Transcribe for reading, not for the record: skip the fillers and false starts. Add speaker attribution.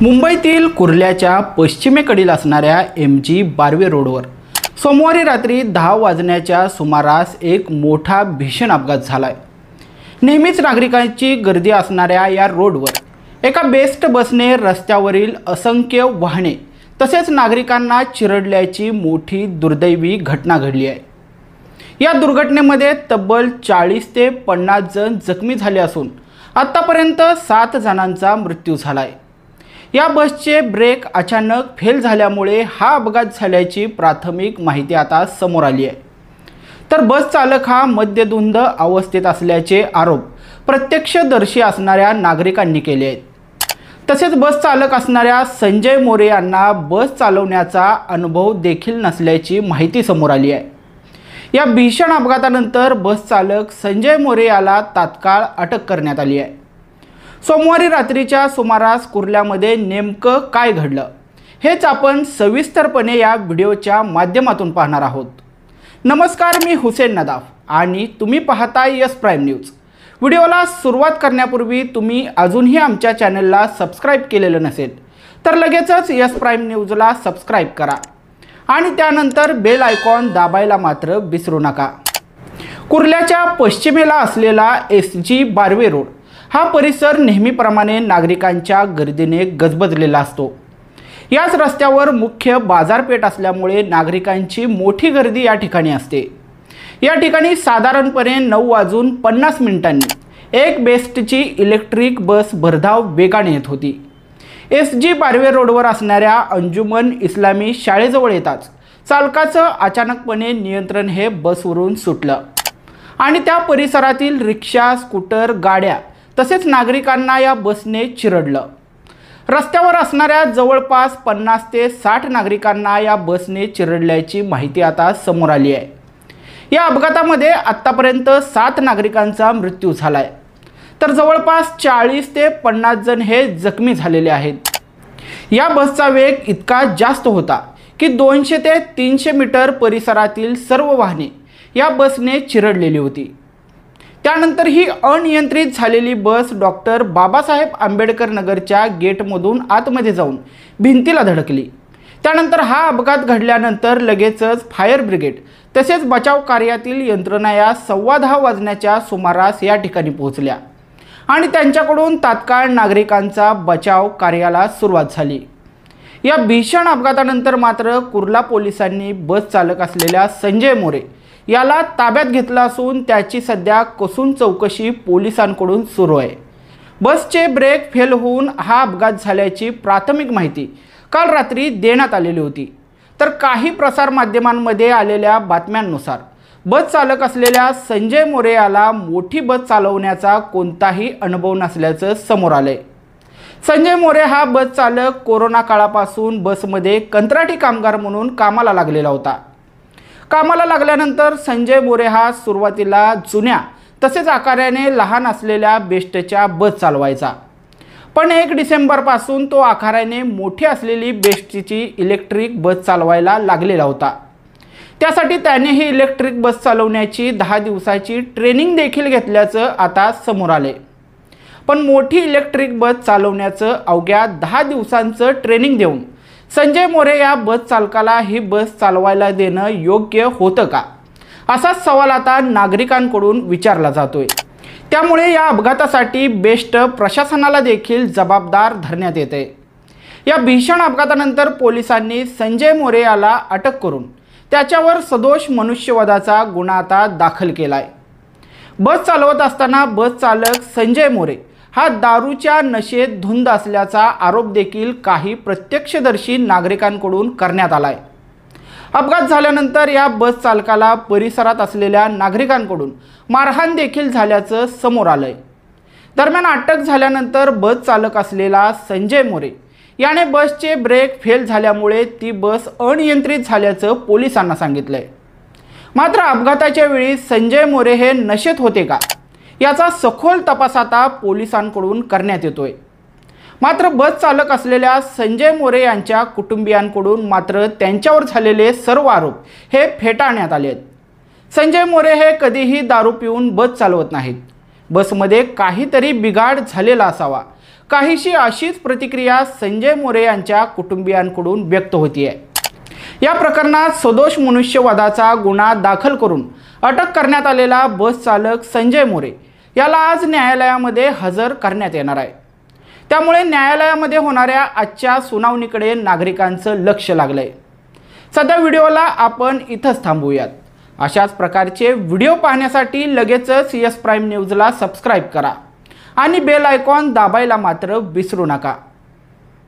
Speaker 1: मुंबईतील कुर्ल्याच्या पश्चिमेकडील असणाऱ्या MG बारवे रोडवर सोमवारी रात्री 10 वाजण्याच्या सुमारास एक मोठा भीषण अपघात झालाय। नेहमीच नागरिकांची गर्दी असणाऱ्या या रोडवर एका बेस्ट बसने रस्त्यावरील असंख्य वाहने तसेच नागरिकांना चिरडल्याची मोठी दुर्दैवी घटना घडली आहे। या दुर्घटनेमध्ये तब्बल 40 ते 50 जण जखमी झाले असून आतापर्यंत 7 जणांचा मृत्यू झालाय। या बसचे ब्रेक अचानक फेल झाल्यामुळे हा अपघात झाल्याची प्राथमिक माहिती आता समोर आली आहे। तर बस चालक हा मद्यधुंद अवस्थेत असल्याचे आरोप प्रत्यक्षदर्शी असणाऱ्या नागरिकांनी केले आहेत। तसेच बस चालक असणाऱ्या संजय मोरे यांना बस चालवण्याचा अनुभव देखील नसल्याची माहिती समोर आली आहे। या भीषण अपघातानंतर बस चालक संजय मोरे याला तात्काळ अटक करण्यात आली आहे। सोमवारी रात्रीच्या सुमारास कुर्ल्यामध्ये नेमकं काय घडलं हेच आपण सविस्तरपणे या व्हिडिओच्या माध्यमातून पाहणार आहोत। नमस्कार, मी हुसेन नदाफ आणि तुम्ही पाहताय यस प्राईम न्यूज। व्हिडिओला सुरुवात करण्यापूर्वी तुम्ही अजूनही आमच्या चॅनलला सबस्क्राईब केलेलं नसेल तर लगेचच यस प्राईम न्यूजला सबस्क्राईब करा आणि त्यानंतर बेल आयकॉन दाबायला मात्र विसरू नका। कुर्ल्याच्या पश्चिमेला असलेला SG बारवे रोड हा परिसर नेहमीप्रमाणे नागरिकांच्या गर्दीने गजबजलेला असतो। याच रस्त्यावर मुख्य बाजारपेठ असल्यामुळे नागरिकांची मोठी गर्दी या ठिकाणी असते। या ठिकाणी साधारणपणे 9:50 एक बेस्टची इलेक्ट्रिक बस भरधाव वेगाने येत होती। SG बारवे रोडवर असणाऱ्या अंजुमन इस्लामी शाळेजवळ येताच चालकाचं अचानकपणे नियंत्रण हे बसवरून सुटलं आणि त्या परिसरातील रिक्षा, स्कूटर, गाड्या तसेच नागरिकांना या बसने चिरडलं। रस्त्यावर असणाऱ्या जवळपास 50 ते 60 नागरिकांना या बसने चिरडल्याची माहिती आता समोर आली आहे। या अपघातामध्ये आतापर्यंत 7 नागरिकांचा मृत्यू झालाय तर जवळपास 40 ते 50 जण हे जखमी झालेले आहेत। या बसचा वेग इतका जास्त होता की 200 ते 300 मीटर परिसरातील सर्व वाहने या बसने चिरडलेली होती। त्यानंतर ही अनियंत्रित झालेली बस डॉक्टर बाबासाहेब आंबेडकर नगरच्या गेटमधून आतमध्ये जाऊन भिंतीला धडकली। त्यानंतर हा अपघात घडल्यानंतर लगेचच फायर ब्रिगेड तसेच बचाव कार्यातील यंत्रणा या 10:15 वाजण्याच्या सुमारास या ठिकाणी पोहोचल्या आणि त्यांच्याकडून तात्काळ नागरिकांचा बचाव कार्याला सुरुवात झाली। या भीषण अपघातानंतर मात्र कुर्ला पोलिसांनी बस चालक असलेल्या संजय मोरे याला ताब्यात घेतला असून त्याची सध्या कसून चौकशी पोलिसांकडून सुरू आहे। बसचे ब्रेक फेल होऊन हा अपघात झाल्याची प्राथमिक माहिती काल रात्री देण्यात आलेली होती। तर काही प्रसार माध्यमांमध्ये आलेल्या बातम्यांनुसार बस चालक असलेल्या संजय मोरे याला मोठी बस चालवण्याचा कोणताही अनुभव नसल्याचं समोर आलंय। संजय मोरे हा बस चालक कोरोना काळापासून बसमध्ये कंत्राटी कामगार म्हणून कामाला लागलेला होता। कामाला लागल्यानंतर संजय मोरे हा सुरुवातीला जुन्या तसेच आकाराने लहान असलेल्या बेस्टच्या बस चालवायचा, पण 1 डिसेंबरपासून तो आकाराने मोठी असलेली बेस्टची इलेक्ट्रिक बस चालवायला लागलेला होता। त्यासाठी त्याने ही इलेक्ट्रिक बस चालवण्याची 10 दिवसाची ट्रेनिंग देखील घेतल्याचं आता समोर आले। पण मोठी इलेक्ट्रिक बस चालवण्याचं अवघ्या 10 दिवसांचं ट्रेनिंग देऊन संजय मोरे या बस चालकाला ही बस चालवायला देणं योग्य होतं का, असाच सवाल आता नागरिकांकडून विचारला जातोय। त्यामुळे या अपघातासाठी बेस्ट प्रशासनाला देखील जबाबदार धरण्यात येते। या भीषण अपघातानंतर पोलिसांनी संजय मोरे याला अटक करून त्याच्यावर सदोष मनुष्यवधाचा गुन्हा आता दाखल केलाय। बस चालवत असताना बस चालक संजय मोरे हा दारूच्या नशेत धुंद असल्याचा आरोप देखील काही प्रत्यक्षदर्शी नागरिकांकडून करण्यात आलाय। अपघात झाल्यानंतर या बस चालकाला परिसरात असलेल्या नागरिकांकडून मारहाण देखील झाल्याचं समोर आलंय। दरम्यान अटक झाल्यानंतर बस चालक असलेला संजय मोरे याने बसचे ब्रेक फेल झाल्यामुळे ती बस अनियंत्रित झाल्याचं पोलिसांना सांगितलंय। मात्र अपघाताच्या वेळी संजय मोरे हे नशेत होते का याचा सखोल तपास आता पोलिसांकडून करण्यात येतोय। मात्र बस चालक असलेल्या संजय मोरे यांच्या कुटुंबियांकडून मात्र त्यांच्यावर झालेले सर्व आरोप हे फेटाळण्यात आले आहेत। संजय मोरे हे कधीही दारू पिऊन बस चालवत नाहीत। बसमध्ये काहीतरी बिघाड झालेला असावा, काहीशी अशीच प्रतिक्रिया संजय मोरे यांच्या कुटुंबियांकडून व्यक्त होती आहे। या प्रकरणात सदोष मनुष्यवधाचा गुन्हा दाखल करून अटक करण्यात आलेला बस चालक संजय मोरे याला आज न्यायालयामध्ये हजर करण्यात येणार आहे। त्यामुळे न्यायालयामध्ये होणाऱ्या आजच्या सुनावणीकडे नागरिकांचं लक्ष लागलंय। सध्या व्हिडिओला आपण इथंच थांबवूयात। अशाच प्रकारचे व्हिडिओ पाहण्यासाठी लगेचच यस प्राईम न्यूजला सबस्क्राईब करा आणि बेल आयकॉन दाबायला मात्र विसरू नका।